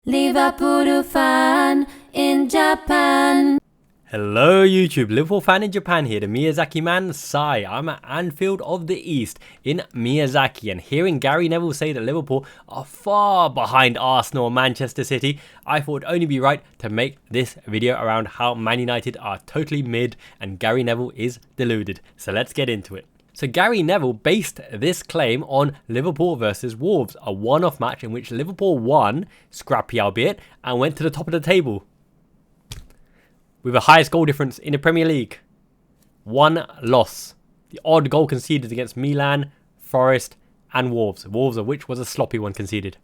Liverpool Fan in Japan. Hello YouTube, Liverpool Fan in Japan here, the Miyazaki man Sai. I'm at Anfield of the East in Miyazaki, and hearing Gary Neville say that Liverpool are far behind Arsenal and Manchester City, I thought it would only be right to make this video around how Man United are totally mid and Gary Neville is deluded. So let's get into it. So Gary Neville based this claim on Liverpool versus Wolves, a one-off match in which Liverpool won, scrappy albeit, and went to the top of the table with the highest goal difference in the Premier League. One loss. The odd goal conceded against Milan, Forest and Wolves. Wolves of which was a sloppy one conceded.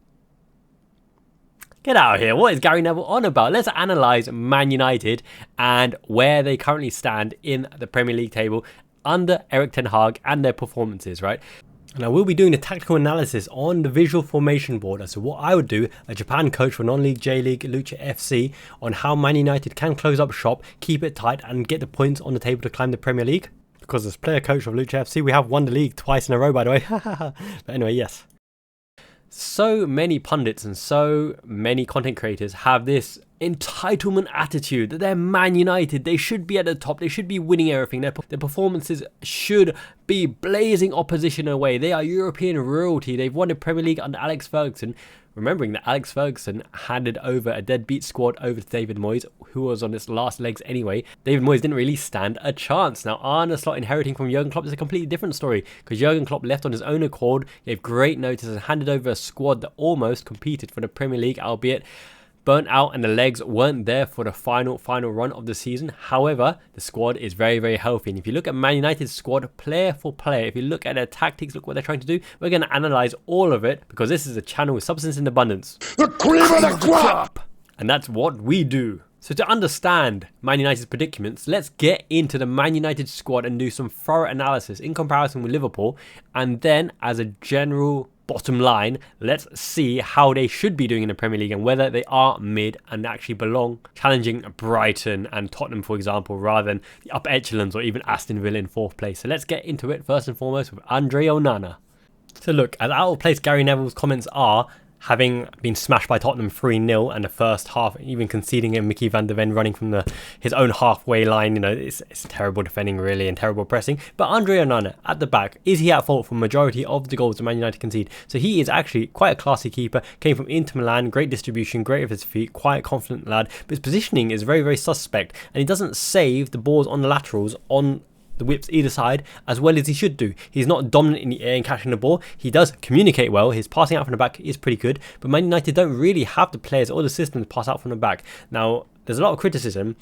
Get out of here. What is Gary Neville on about? Let's analyse Man United and where they currently stand in the Premier League table under Erik ten Hag and their performances, right? And I will be doing a tactical analysis on the visual formation board as to what I would do, a Japan coach for non-league J-League Lucha FC, on how Man United can close up shop, keep it tight and get the points on the table to climb the Premier League. Because as player coach of Lucha FC, we have won the league twice in a row, by the way. But anyway, yes. So many pundits and so many content creators have this entitlement attitude that they're Man United, they should be at the top, they should be winning everything, their performances should be blazing opposition away, they are European royalty, they've won the Premier League under Alex Ferguson. Remembering that Alex Ferguson handed over a deadbeat squad over to David Moyes, who was on its last legs anyway. David Moyes didn't really stand a chance. Now, Arne Slot inheriting from Jurgen Klopp is a completely different story, because Jurgen Klopp left on his own accord, gave great notice and handed over a squad that almost competed for the Premier League, albeit burnt out and the legs weren't there for the final run of the season. However, the squad is very healthy, and if you look at Man United's squad player for player, if you look at their tactics, look what they're trying to do, we're going to analyze all of it because this is a channel with substance in abundance, the cream of the crop, and that's what we do. So to understand Man United's predicaments, let's get into the Man United squad and do some thorough analysis in comparison with Liverpool, and then as a general bottom line, let's see how they should be doing in the Premier League and whether they are mid and actually belong challenging Brighton and Tottenham, for example, rather than the upper echelons or even Aston Villa in 4th place. So let's get into it first and foremost with Andre Onana. So look, as out of place Gary Neville's comments are, having been smashed by Tottenham 3-0 and the first half, even conceding and Mickey van der Ven running from his own halfway line, you know, it's terrible defending really and terrible pressing. But Andre Onana at the back, is he at fault for majority of the goals that Man United concede? So he is actually quite a classy keeper, came from Inter Milan, great distribution, great with his feet, quite confident lad, but his positioning is very suspect and he doesn't save the balls on the laterals on the whips either side as well as he should do. He's not dominant in the air and catching the ball. He does communicate well. His passing out from the back is pretty good, but Man United don't really have the players or the system to pass out from the back. Now, there's a lot of criticism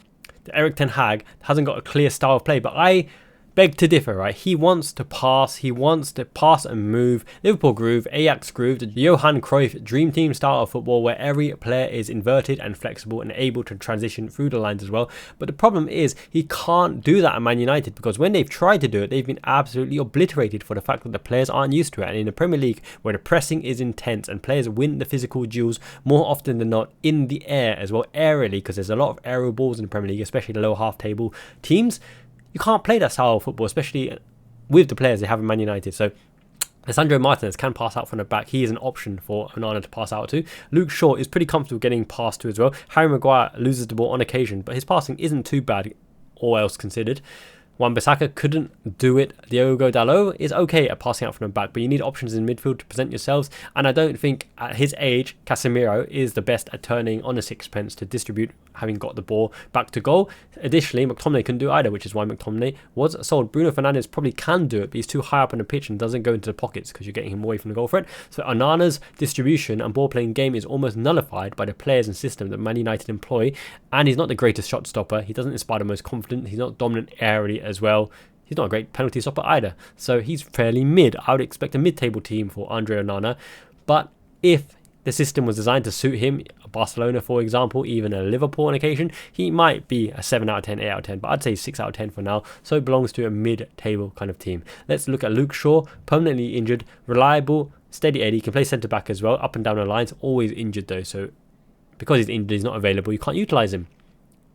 that Erik ten Hag hasn't got a clear style of play, but I beg to differ, right? He wants to pass and move. Liverpool groove, Ajax groove, the Johan Cruyff dream team style of football where every player is inverted and flexible and able to transition through the lines as well. But the problem is he can't do that at Man United, because when they've tried to do it, they've been absolutely obliterated for the fact that the players aren't used to it. And in the Premier League, where the pressing is intense and players win the physical duels more often than not in the air as well, aerially, because there's a lot of aerial balls in the Premier League, especially the lower half table teams, you can't play that style of football, especially with the players they have in Man United. So Alessandro Martinez can pass out from the back. He is an option for Onana to pass out to. Luke Shaw is pretty comfortable getting passed to as well. Harry Maguire loses the ball on occasion, but his passing isn't too bad, all else considered. Wan-Bissaka couldn't do it. Diogo Dalot is okay at passing out from the back, but you need options in midfield to present yourselves. And I don't think at his age, Casemiro is the best at turning on a sixpence to distribute, having got the ball back to goal. Additionally, McTominay couldn't do either, which is why McTominay was sold. Bruno Fernandes probably can do it, but he's too high up on the pitch and doesn't go into the pockets because you're getting him away from the goal threat. So Onana's distribution and ball playing game is almost nullified by the players and system that Man United employ. And he's not the greatest shot stopper. He doesn't inspire the most confidence. He's not dominant aerially as well. He's not a great penalty stopper either. So he's fairly mid. I would expect a mid-table team for Andre Onana. But if the system was designed to suit him, Barcelona for example, even a Liverpool on occasion, he might be a 7 out of 10, 8 out of 10, but I'd say 6 out of 10 for now, so he belongs to a mid-table kind of team. Let's look at Luke Shaw, permanently injured, reliable, steady Eddie, can play centre-back as well, up and down the lines, always injured though, so because he's injured, he's not available, you can't utilise him.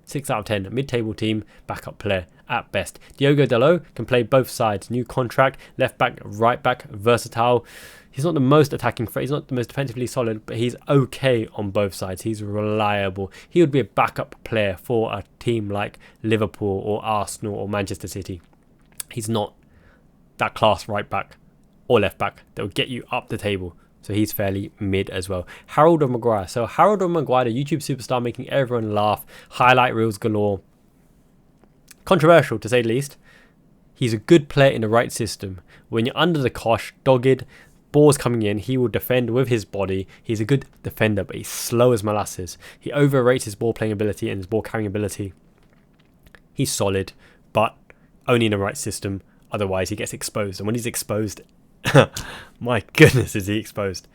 6 out of 10. Mid-table team, backup player at best. Diogo Dalot can play both sides. New contract, left back, right back, versatile. He's not the most attacking threat. He's not the most defensively solid, but he's okay on both sides. He's reliable. He would be a backup player for a team like Liverpool or Arsenal or Manchester City. He's not that class right back or left back that will get you up the table. So he's fairly mid as well. Harold or Maguire. So Harold or Maguire, the YouTube superstar making everyone laugh. Highlight reels galore. Controversial to say the least. He's a good player in the right system. When you're under the cosh, dogged, balls coming in, he will defend with his body. He's a good defender, but he's slow as molasses. He overrates his ball playing ability and his ball carrying ability. He's solid, but only in the right system. Otherwise, he gets exposed. And when he's exposed, my goodness, is he exposed.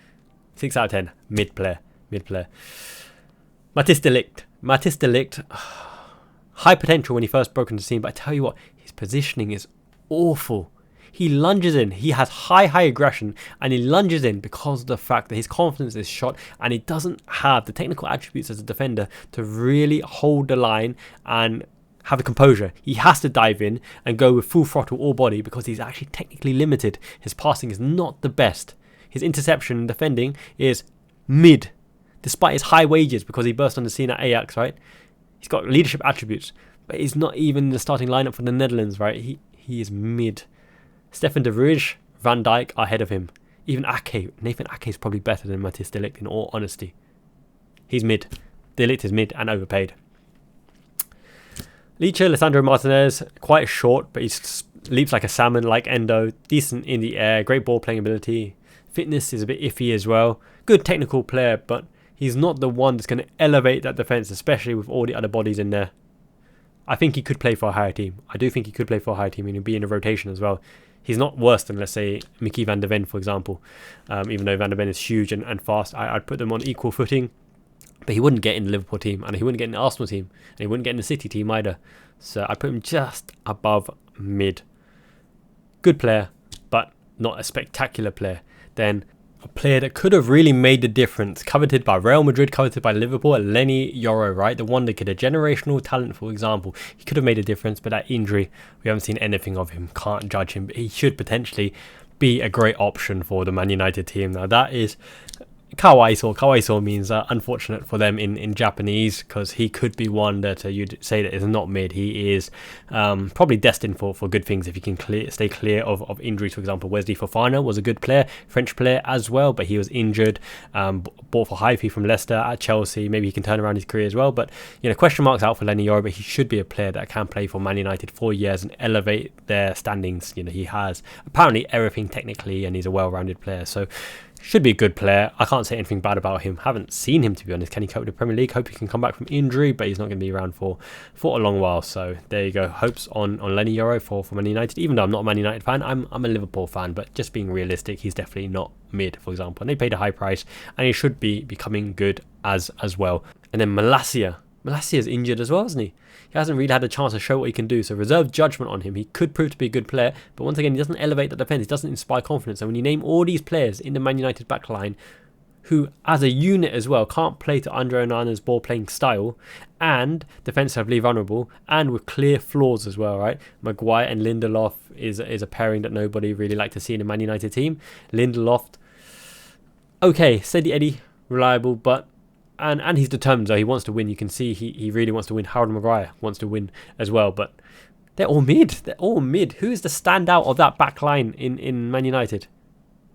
6 out of 10. Mid player. Matthijs de Ligt. High potential when he first broke into the scene, but I tell you what, his positioning is awful. He lunges in. He has high aggression, and he lunges in because of the fact that his confidence is shot, and he doesn't have the technical attributes as a defender to really hold the line and have a composure. He has to dive in and go with full throttle all body because he's actually technically limited. His passing is not the best. His interception and defending is mid, despite his high wages because he burst on the scene at Ajax, right? He's got leadership attributes, but he's not even in the starting lineup for the Netherlands, right? He is mid. Stefan de Vrij, Van Dijk are ahead of him. Even Nathan Ake is probably better than Matthijs de Ligt in all honesty. He's mid. De Ligt is mid and overpaid. Licha, Lisandro Martinez, quite short, but he leaps like a salmon, like Endo. Decent in the air, great ball playing ability. Fitness is a bit iffy as well. Good technical player, but he's not the one that's going to elevate that defence, especially with all the other bodies in there. I think he could play for a higher team. I do think he could play for a higher team and he'll be in a rotation as well. He's not worse than, let's say, Mickey van der Ven, for example. Even though van der Ven is huge and fast, I'd put them on equal footing. But he wouldn't get in the Liverpool team, and he wouldn't get in the Arsenal team, and he wouldn't get in the City team either. So I put him just above mid. Good player, but not a spectacular player. Then a player that could have really made the difference, coveted by Real Madrid, coveted by Liverpool, Leny Yoro, right? The one that could, a generational talent, for example. He could have made a difference, but that injury, we haven't seen anything of him. Can't judge him, but he should potentially be a great option for the Man United team. Now that is Kawaiso. Kawaiso means unfortunate for them in Japanese, because he could be one that you'd say that is not mid. He is probably destined for good things if he can stay clear of injuries. For example, Wesley Fofana was a good player, French player as well, but he was injured. Bought for high fee from Leicester at Chelsea. Maybe he can turn around his career as well. But question marks out for Leny Yoro, but he should be a player that can play for Man United 4 years and elevate their standings. He has apparently everything technically, and he's a well-rounded player. So should be a good player. I can't say anything bad about him. Haven't seen him, to be honest. Can he cope with the Premier League? Hope he can come back from injury, but he's not going to be around for a long while. So there you go. Hopes on Leny Yoro for Man United. Even though I'm not a Man United fan, I'm a Liverpool fan. But just being realistic, he's definitely not mid, for example. And they paid a high price, and he should be becoming good as well. And then Malacia is injured as well, isn't he? He hasn't really had a chance to show what he can do, so reserve judgment on him. He could prove to be a good player, but once again, he doesn't elevate the defence. He doesn't inspire confidence. And when you name all these players in the Man United backline who, as a unit as well, can't play to Andre Onana's ball-playing style, and defensively vulnerable, and with clear flaws as well, right? Maguire and Lindelof is a pairing that nobody really liked to see in a Man United team. Lindelof, okay, steady Eddie, reliable, but And he's determined, though. He wants to win. You can see he really wants to win. Harold Maguire wants to win as well. But they're all mid. Who is the standout of that back line in Man United?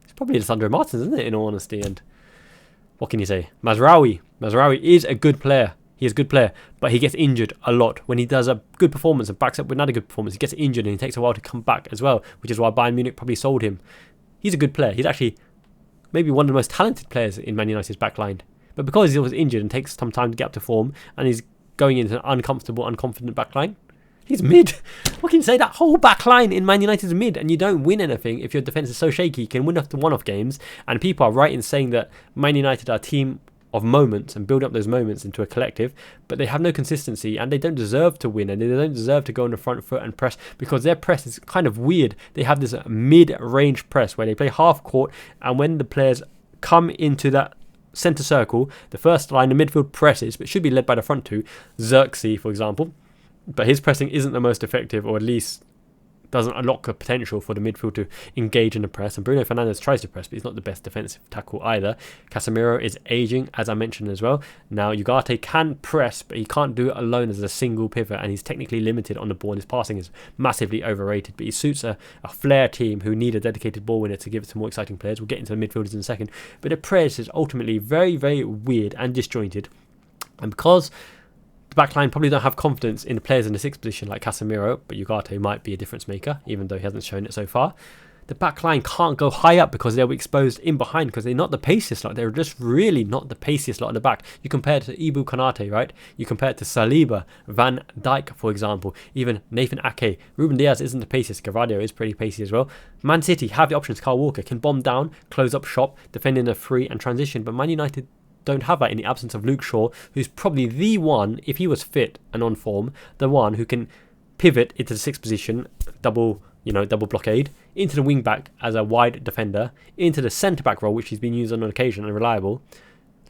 It's probably Lisandro Martins, isn't it, in all honesty? And what can you say? Mazraoui is a good player. He is a good player, but he gets injured a lot. When he does a good performance and backs up with another good performance, he gets injured and he takes a while to come back as well, which is why Bayern Munich probably sold him. He's a good player. He's actually maybe one of the most talented players in Man United's back line. But because he's always injured and takes some time to get up to form, and he's going into an uncomfortable, unconfident backline, he's mid. What can you say? That whole backline in Man United is mid, and you don't win anything if your defence is so shaky. You can win after one-off games, and people are right in saying that Man United are a team of moments and build up those moments into a collective, but they have no consistency, and they don't deserve to win, and they don't deserve to go on the front foot and press, because their press is kind of weird. They have this mid-range press where they play half court, and when the players come into that centre circle, the first line of midfield presses, but should be led by the front two, Xerxes, for example. But his pressing isn't the most effective, or at least doesn't unlock the potential for the midfield to engage in the press. And Bruno Fernandes tries to press, but he's not the best defensive tackle either. Casemiro is aging, as I mentioned as well. Now, Ugarte can press, but he can't do it alone as a single pivot, and he's technically limited on the ball, and his passing is massively overrated. But he suits a flair team who need a dedicated ball winner to give it to more exciting players. We'll get into the midfielders in a second. But the press is ultimately very, very weird and disjointed. And because the backline probably don't have confidence in the players in the sixth position like Casemiro, but Ugarte might be a difference maker, even though he hasn't shown it so far. The backline can't go high up because they'll be exposed in behind, because they're not the paciest lot. They're just really not the paciest lot at the back. You compare it to Ibu Konate, right? You compare it to Saliba, Van Dijk, for example. Even Nathan Ake. Ruben Diaz isn't the paciest. Gavadio is pretty pacey as well. Man City have the options. Kyle Walker can bomb down, close up shop, defend in a free and transition. But Man United don't have that in the absence of Luke Shaw, who's probably the one, if he was fit and on form, the one who can pivot into the sixth position, double blockade, into the wing back as a wide defender, into the centre back role, which he's been used on occasion and reliable.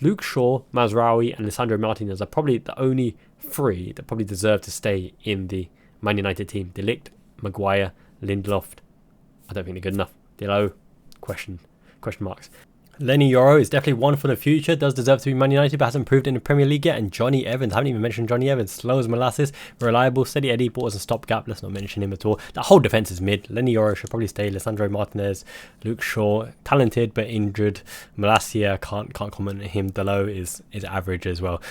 Luke Shaw, Mazraoui and Lisandro Martinez are probably the only three that probably deserve to stay in the Man United team. De Ligt, Maguire, Lindelof. I don't think they're good enough. Delo, question marks. Lenny Yoro is definitely one for the future, does deserve to be Man United, but hasn't proved in the Premier League yet. And Johnny Evans, I haven't even mentioned Johnny Evans, slow as molasses, reliable, steady Eddie, ball as a stopgap, let's not mention him at all. That whole defence is mid. Lenny Yoro should probably stay. Lisandro Martinez, Luke Shaw, talented but injured. Malacia, can't comment on him. Delo is average as well.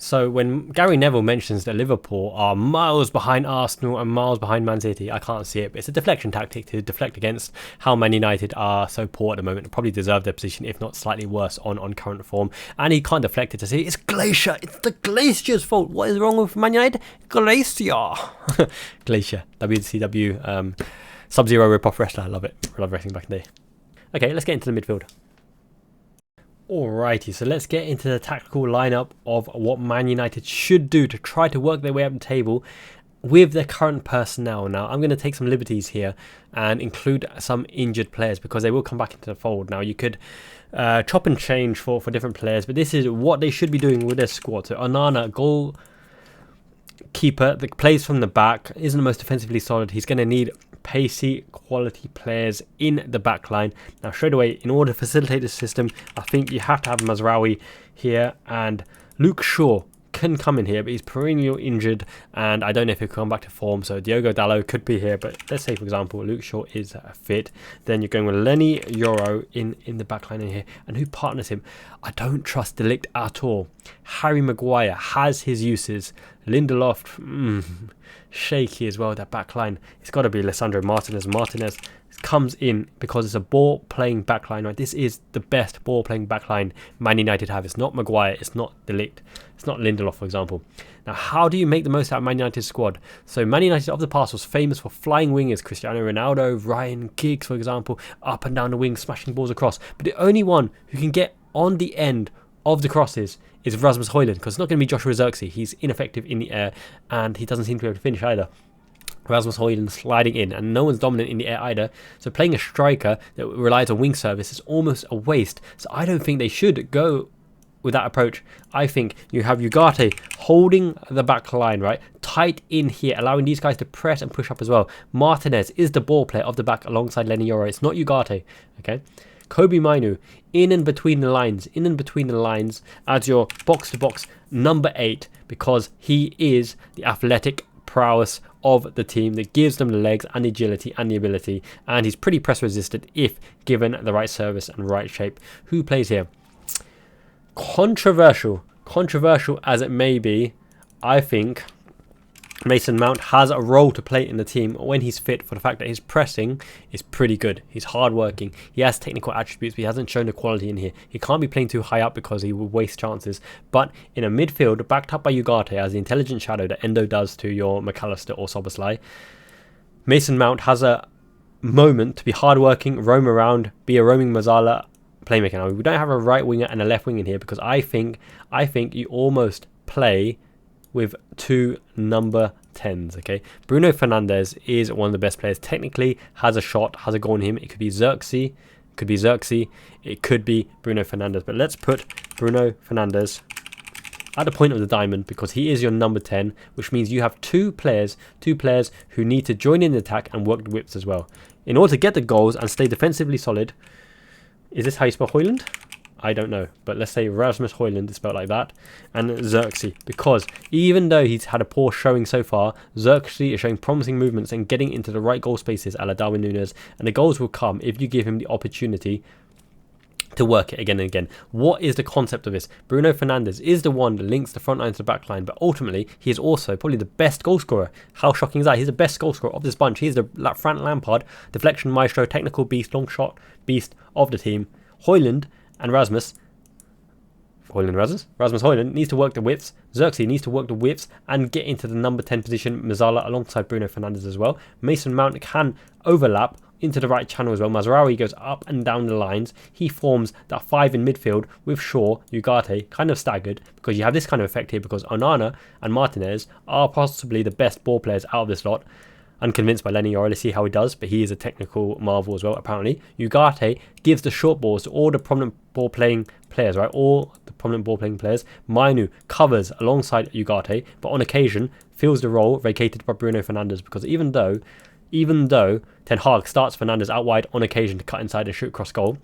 So when Gary Neville mentions that Liverpool are miles behind Arsenal and miles behind Man City, I can't see it. But it's a deflection tactic to deflect against how Man United are so poor at the moment. They probably deserve their position, if not slightly worse on current form. And he can't deflect it to say, it's Glacier. It's the Glacier's fault. What is wrong with Man United? Glacier. Glacier. WCW Sub-Zero rip-off wrestler. I love it. I love wrestling back in the day. Okay, let's get into the midfield. Alrighty, so let's get into the tactical lineup of what Man United should do to try to work their way up the table with their current personnel. Now, I'm going to take some liberties here and include some injured players because they will come back into the fold. Now, you could chop and change for different players, but this is what they should be doing with their squad. So, Onana, goalkeeper, that plays from the back, isn't the most defensively solid. He's going to need pacey quality players in the back line. Now straight away, in order to facilitate this system, I think you have to have Mazraoui here, and Luke Shaw can come in here, but he's perennially injured and I don't know if he'll come back to form. So Diogo Dalot could be here, but let's say for example Luke Shaw is fit, then you're going with Lenny Yoro in the back line in here. And who partners him? I don't trust De Ligt at all. Harry Maguire has his uses. Lindelof, shaky as well, that back line. It's got to be Lisandro Martinez. Martinez comes in because it's a ball playing backline, right? This is the best ball playing backline Man United have. It's not Maguire, it's not De Ligt, it's not Lindelof, for example. Now, how do you make the most out of Man United's squad? So Man United of the past was famous for flying wingers. Cristiano Ronaldo, Ryan Giggs, for example, up and down the wing, smashing balls across. But the only one who can get on the end of the crosses is Rasmus Højlund, because it's not going to be Joshua Xerxes. He's ineffective in the air and he doesn't seem to be able to finish either. Rasmus Højlund sliding in, and no one's dominant in the air either. So playing a striker that relies on wing service is almost a waste. So I don't think they should go with that approach. I think you have Ugarte holding the back line, right, tight in here, allowing these guys to press and push up as well. Martinez is the ball player of the back alongside Lenny Yoro. It's not Ugarte, okay? Kobe Mainu in and between the lines as your box-to-box number 8, because he is the athletic prowess of the team that gives them the legs and the agility and the ability, and he's pretty press resistant if given the right service and right shape. Who plays here? Controversial as it may be, I think Mason Mount has a role to play in the team when he's fit, for the fact that his pressing is pretty good. He's hardworking. He has technical attributes, but he hasn't shown the quality in here. He can't be playing too high up because he will waste chances. But in a midfield, backed up by Ugarte as the intelligent shadow that Endo does to your McAllister or Szoboszlai, Mason Mount has a moment to be hardworking, roam around, be a roaming Mazzala playmaker. Now, we don't have a right winger and a left wing in here because I think you almost play with two number 10s, okay? Bruno Fernandes is one of the best players. Technically, has a shot, has a goal in him. It could be Xerxes, Could be Xerxes, it could be Bruno Fernandes. But let's put Bruno Fernandes at the point of the diamond because he is your number 10, which means you have two players who need to join in the attack and work the whips as well. In order to get the goals and stay defensively solid, is this how you spell Højlund? I don't know, but let's say Rasmus Højlund is spelled like that, and Xerxes, because even though he's had a poor showing so far, Xerxes is showing promising movements and getting into the right goal spaces a la Darwin Núñez, and the goals will come if you give him the opportunity to work it again and again. What is the concept of this? Bruno Fernandes is the one that links the front line to the back line, but ultimately he is also probably the best goal scorer. How shocking is that? He's the best goal scorer of this bunch. He's the Frank Lampard, deflection maestro, technical beast, long shot beast of the team. Højlund and Rasmus Højlund needs to work the whips. Xerxes needs to work the whips and get into the number 10 position. Mazzala alongside Bruno Fernandes as well. Mason Mount can overlap into the right channel as well. Mazraoui goes up and down the lines. He forms that 5 in midfield with Shaw, Ugarte, kind of staggered because you have this kind of effect here because Onana and Martinez are possibly the best ball players out of this lot. Unconvinced by Lenny Yoro, let's see how he does, but he is a technical marvel as well, apparently. Ugarte gives the short balls to all the prominent ball playing players, right? All the prominent ball playing players. Mainu covers alongside Ugarte, but on occasion fills the role vacated by Bruno Fernandes because even though Ten Hag starts Fernandes out wide on occasion to cut inside and shoot cross goal,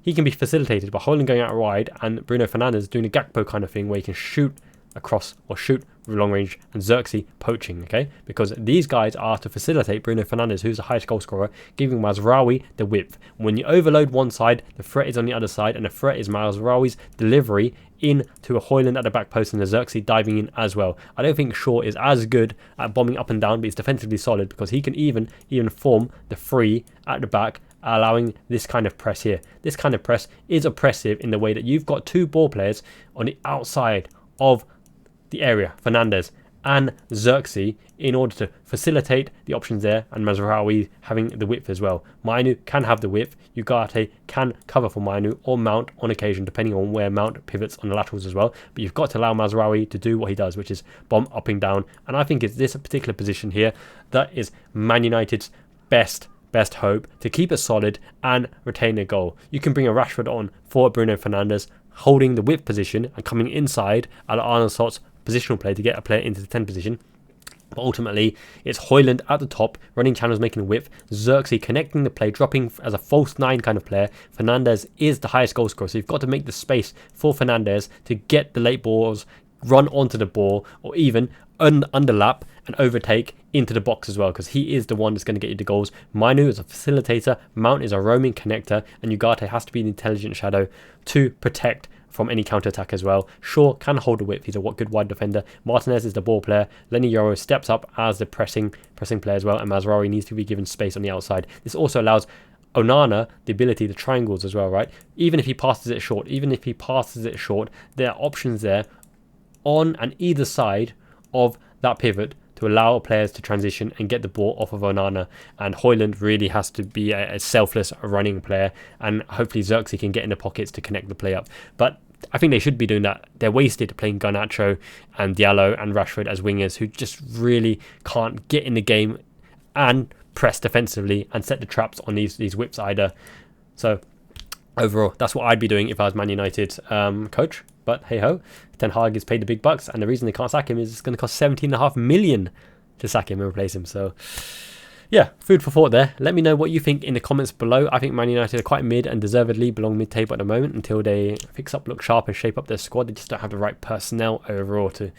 he can be facilitated by Højlund going out wide and Bruno Fernandes doing a Gakpo kind of thing where he can shoot across or shoot with long range and Xerxes poaching, okay? Because these guys are to facilitate Bruno Fernandes, who's the highest goal scorer, giving Mazraoui the width. When you overload one side, the threat is on the other side, and the threat is Mazraoui's delivery into a Højlund at the back post and a Xerxes diving in as well. I don't think Shaw is as good at bombing up and down, but he's defensively solid because he can even form the free at the back, allowing this kind of press here. This kind of press is oppressive in the way that you've got two ball players on the outside of the area, Fernandes and Xerxes, in order to facilitate the options there, and Mazraoui having the width as well. Mainu can have the width, Ugarte can cover for Mainu or Mount on occasion, depending on where Mount pivots on the laterals as well. But you've got to allow Mazraoui to do what he does, which is bomb up and down. And I think it's this particular position here that is Man United's best hope to keep it solid and retain a goal. You can bring a Rashford on for Bruno Fernandes, holding the width position and coming inside at Arne Slott's positional play to get a player into the 10 position. But ultimately, it's Højlund at the top, running channels, making a width. Xerxes connecting the play, dropping as a false 9 kind of player. Fernandes is the highest goal scorer, so you've got to make the space for Fernandes to get the late balls, run onto the ball, or even underlap and overtake into the box as well, because he is the one that's going to get you the goals. Mainu is a facilitator, Mount is a roaming connector, and Ugarte has to be an intelligent shadow to protect from any counter-attack as well. Shaw can hold the width, he's a good wide defender. Martinez is the ball player. Lenny Yoro steps up as the pressing player as well, and Mazraoui needs to be given space on the outside. This also allows Onana the ability to triangles as well, right? Even if he passes it short, there are options there on and either side of that pivot to allow players to transition and get the ball off of Onana. And Højlund really has to be a selfless running player, and hopefully Xerxes can get in the pockets to connect the play up. But I think they should be doing that. They're wasted playing Garnacho and Diallo and Rashford as wingers who just really can't get in the game and press defensively and set the traps on these whips either. So overall, that's what I'd be doing if I was Man United coach. But hey ho, Ten Hag is paid the big bucks, and the reason they can't sack him is it's going to cost 17.5 million to sack him and replace him. So yeah, food for thought there. Let me know what you think in the comments below. I think Man United are quite mid and deservedly belong mid-table at the moment until they fix up, look sharp and shape up their squad. They just don't have the right personnel overall to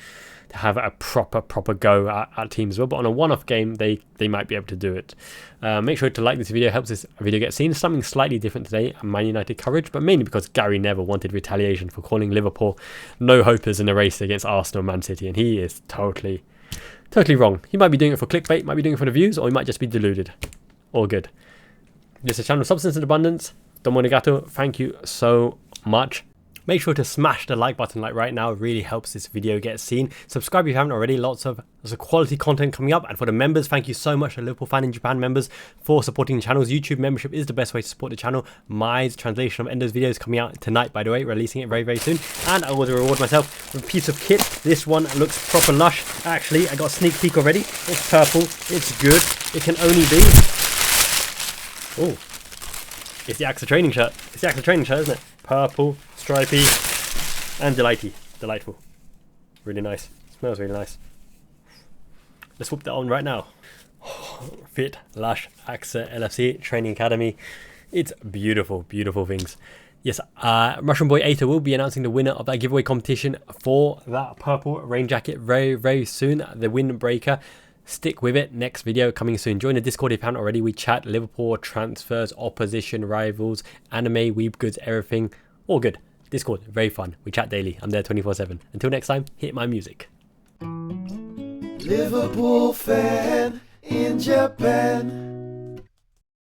have a proper go at teams as well. But on a one-off game, they might be able to do it. Make sure to like this video, helps this video get seen. Something slightly different today, Man United coverage, but mainly because Gary Neville wanted retaliation for calling Liverpool no-hopers in the race against Arsenal and Man City, and he is totally wrong. He might be doing it for clickbait, might be doing it for the views, or he might just be deluded. All good. This is a channel of substance and abundance. Domo Negato, thank you so much. Make sure to smash the like button like right now. It really helps this video get seen. Subscribe if you haven't already. Lots of quality content coming up. And for the members, thank you so much to Liverpool Fan in Japan members for supporting the channels. YouTube membership is the best way to support the channel. My's translation of Endo's video is coming out tonight, by the way. Releasing it very soon. And I want to reward myself with a piece of kit. This one looks proper lush. Actually, I got a sneak peek already. It's purple. It's good. It can only be... Oh. It's the AXA training shirt. It's the AXA training shirt, isn't it? Purple, stripy, and delightful. Really nice. Smells really nice. Let's whoop that on right now. Fit, Lush, AXA, LFC, Training Academy. It's beautiful, beautiful things. Yes, Russian boy Ato will be announcing the winner of that giveaway competition for that purple rain jacket very, very soon. The windbreaker. Stick with it. Next video coming soon. Join the Discord if you haven't already. We chat Liverpool transfers, opposition, rivals, anime, weeb goods, everything. All good. Discord, very fun. We chat daily. I'm there 24/7. Until next time, hit my music. Liverpool fan in Japan.